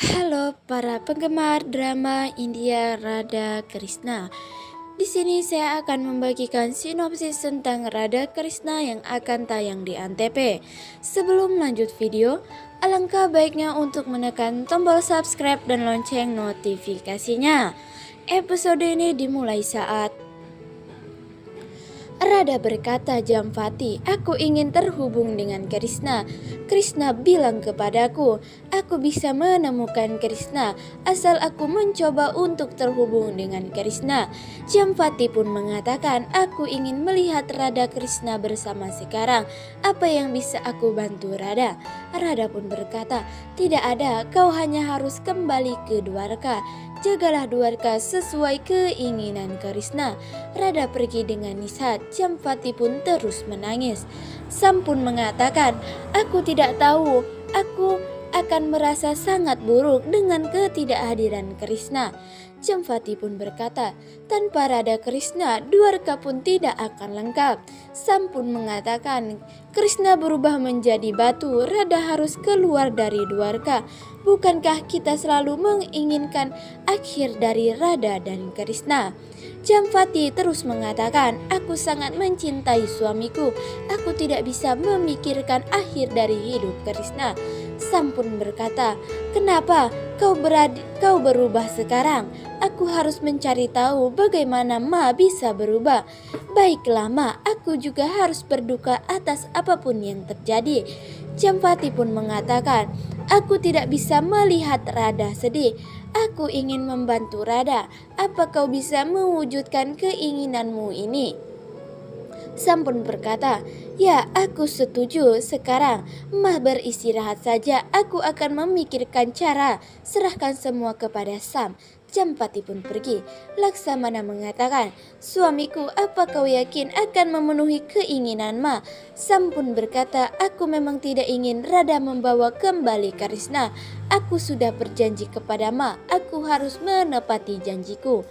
Halo para penggemar drama India Radha Krishna. Di sini saya akan membagikan sinopsis tentang Radha Krishna yang akan tayang di Antv. Sebelum lanjut video, alangkah baiknya untuk menekan tombol subscribe dan lonceng notifikasinya. Episode ini dimulai saat Radha berkata, Jamvati, aku ingin terhubung dengan Krishna. Krishna bilang kepadaku, aku bisa menemukan Krishna asal aku mencoba untuk terhubung dengan Krishna. Jamvati pun mengatakan, aku ingin melihat Radha Krishna bersama sekarang. Apa yang bisa aku bantu Radha? Radha pun berkata, tidak ada, kau hanya harus kembali ke Dwarka. Jagalah Dwarka sesuai keinginan Krishna. Radha pergi dengan Nishat. Jamvati pun terus menangis. Sam pun mengatakan, aku tidak tahu, aku akan merasa sangat buruk dengan ketidakhadiran Krishna. Jamvati pun berkata, tanpa Radha Krishna, Dwarka pun tidak akan lengkap. Sam pun mengatakan, Krishna berubah menjadi batu, Radha harus keluar dari Dwarka. Bukankah kita selalu menginginkan akhir dari Radha dan Krishna? Jamvati terus mengatakan, aku sangat mencintai suamiku. Aku tidak bisa memikirkan akhir dari hidup Krishna. Sam pun berkata, kenapa kau berubah sekarang? Aku harus mencari tahu bagaimana Ma bisa berubah. Baiklah Ma, aku juga harus berduka atas apapun yang terjadi. Jamvati pun mengatakan, aku tidak bisa melihat Radha sedih. Aku ingin membantu Radha. Apa kau bisa mewujudkan keinginanmu ini? Sam pun berkata, ya aku setuju, sekarang Mah beristirahat saja, aku akan memikirkan cara, serahkan semua kepada Sam. Jamvati pun pergi. Laksamana mengatakan, suamiku, apa kau yakin akan memenuhi keinginan Ma? Sam pun berkata, aku memang tidak ingin Radha membawa kembali Krishna. Aku sudah berjanji kepada Ma, aku harus menepati janjiku.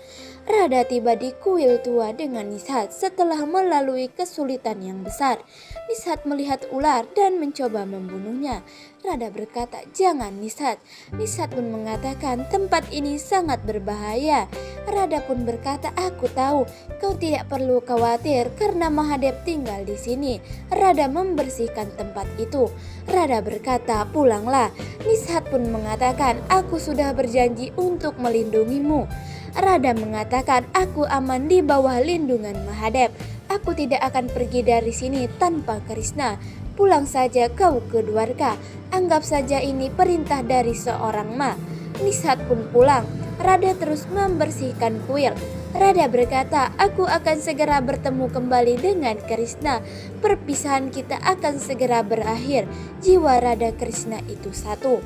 Radha tiba di kuil tua dengan Nishat setelah melalui kesulitan yang besar. Nishat melihat ular dan mencoba membunuhnya. Radha berkata, jangan Nishat. Nishat pun mengatakan, tempat ini sangat berbahaya. Radha pun berkata, aku tahu, kau tidak perlu khawatir karena Mahadev tinggal di sini. Radha membersihkan tempat itu. Radha berkata, pulanglah. Nishat pun mengatakan, aku sudah berjanji untuk melindungimu. Radha mengatakan, aku aman di bawah lindungan Mahadev. Aku tidak akan pergi dari sini tanpa Krishna. Pulang saja kau ke Dwarka. Anggap saja ini perintah dari seorang Ma. Nishat pun pulang. Radha terus membersihkan kuil. Radha berkata, aku akan segera bertemu kembali dengan Krishna. Perpisahan kita akan segera berakhir. Jiwa Radha Krishna itu satu.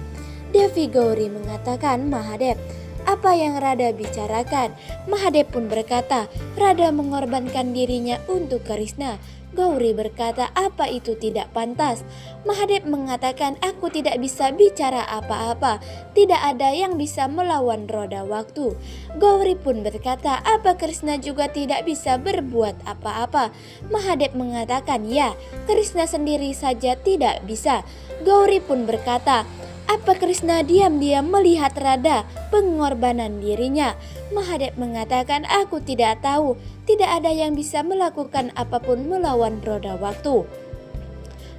Devi Gauri mengatakan, Mahadev, apa yang Radha bicarakan? Mahadev pun berkata, Radha mengorbankan dirinya untuk Krishna. Gauri berkata, apa itu tidak pantas? Mahadev mengatakan, aku tidak bisa bicara apa-apa. Tidak ada yang bisa melawan roda waktu. Gauri pun berkata, apa Krishna juga tidak bisa berbuat apa-apa? Mahadev mengatakan, ya, Krishna sendiri saja tidak bisa. Gauri pun berkata, apa Krishna diam-diam melihat Radha pengorbanan dirinya? Mahadev mengatakan, aku tidak tahu. Tidak ada yang bisa melakukan apapun melawan roda waktu.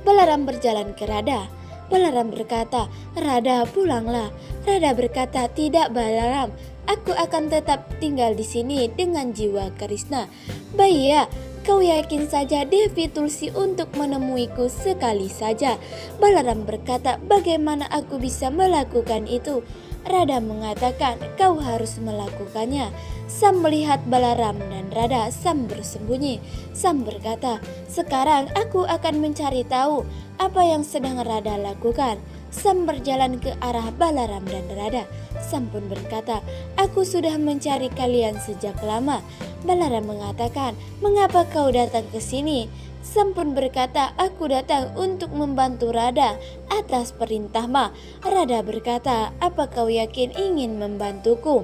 Balaram berjalan ke Radha. Balaram berkata, Radha, pulanglah. Radha berkata, tidak Balaram. Aku akan tetap tinggal di sini dengan jiwa Krishna. Baik, kau yakin saja Devi Tulsi untuk menemuiku sekali saja? Balaram berkata, bagaimana aku bisa melakukan itu? Radha mengatakan, kau harus melakukannya. Sam melihat Balaram dan Radha. Sam bersembunyi. Sam berkata, sekarang aku akan mencari tahu apa yang sedang Radha lakukan. Sam berjalan ke arah Balaram dan Radha. Sam pun berkata, aku sudah mencari kalian sejak lama. Balaram mengatakan, mengapa kau datang ke sini? Sam pun berkata, aku datang untuk membantu Radha atas perintah Ma. Radha berkata, apa kau yakin ingin membantuku?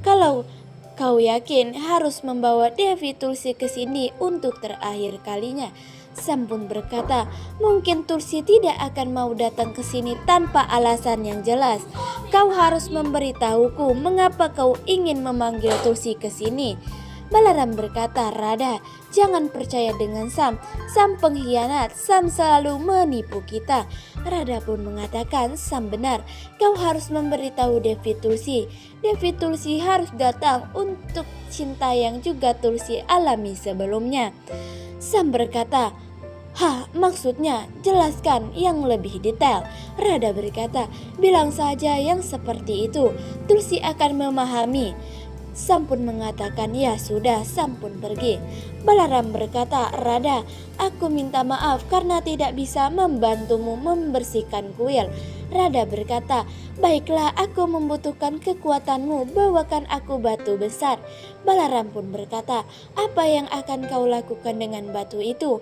Kalau kau yakin harus membawa Devi Tulsi ke sini untuk terakhir kalinya. Sam pun berkata, mungkin Tulsi tidak akan mau datang ke sini tanpa alasan yang jelas. Kau harus memberitahuku mengapa kau ingin memanggil Tulsi ke sini. Balaram berkata, Radha, jangan percaya dengan Sam. Sam pengkhianat, Sam selalu menipu kita. Radha pun mengatakan, Sam benar, kau harus memberitahu Devi Tulsi. Devi Tulsi harus datang untuk cinta yang juga Tulsi alami sebelumnya. Sam berkata, maksudnya jelaskan yang lebih detail. Radha berkata, bilang saja yang seperti itu, Tulsi akan memahami. Sam pun mengatakan, ya sudah. Sam pun pergi. Balaram berkata, Radha, aku minta maaf karena tidak bisa membantumu membersihkan kuil. Radha berkata, baiklah, aku membutuhkan kekuatanmu, bawakan aku batu besar. Balaram pun berkata, apa yang akan kau lakukan dengan batu itu?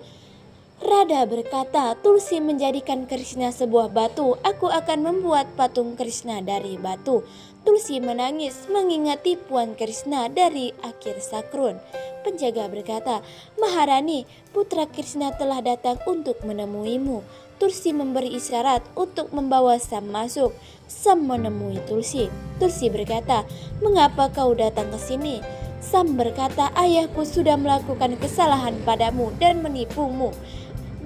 Radha berkata, Tulsi menjadikan Krishna sebuah batu, aku akan membuat patung Krishna dari batu. Tulsi menangis mengingat tipuan Krishna dari akhir sakrun. Penjaga berkata, Maharani, putra Krishna telah datang untuk menemuimu. Tulsi memberi isyarat untuk membawa Sam masuk. Sam menemui Tulsi. Tulsi berkata, mengapa kau datang ke sini? Sam berkata, ayahku sudah melakukan kesalahan padamu dan menipumu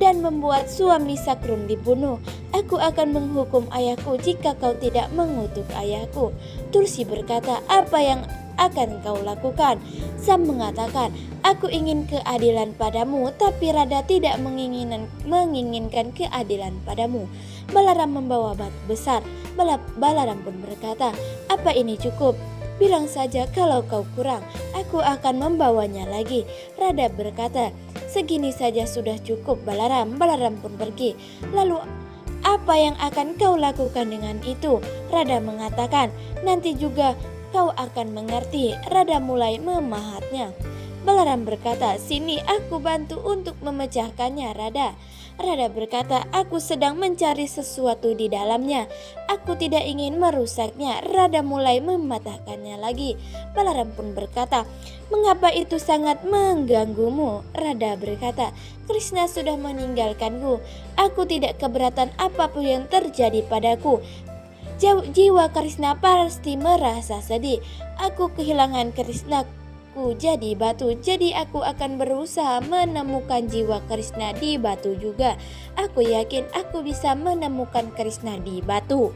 dan membuat suami Sakrun dibunuh. Aku akan menghukum ayahku jika kau tidak mengutuk ayahku. Tulsi berkata, apa yang akan kau lakukan? Sam mengatakan, aku ingin keadilan padamu, tapi Radha tidak menginginkan keadilan padamu. Balaram membawa batu besar. Balaram pun berkata, apa ini cukup? Bilang saja kalau kau kurang, aku akan membawanya lagi. Radha berkata, segini saja sudah cukup Balaram. Balaram pun pergi. Lalu apa yang akan kau lakukan dengan itu? Radha mengatakan, nanti juga kau akan mengerti. Radha mulai memahatnya. Balaram berkata, sini aku bantu untuk memecahkannya, Radha. Radha berkata, aku sedang mencari sesuatu di dalamnya. Aku tidak ingin merusaknya. Radha mulai mematahkannya lagi. Balaram pun berkata, mengapa itu sangat mengganggumu? Radha berkata, Krishna sudah meninggalkanku. Aku tidak keberatan apapun yang terjadi padaku. Jiwa Krishna pasti merasa sedih. Aku kehilangan Krishna jadi batu, jadi aku akan berusaha menemukan jiwa Krishna di batu juga. Aku yakin aku bisa menemukan Krishna di batu.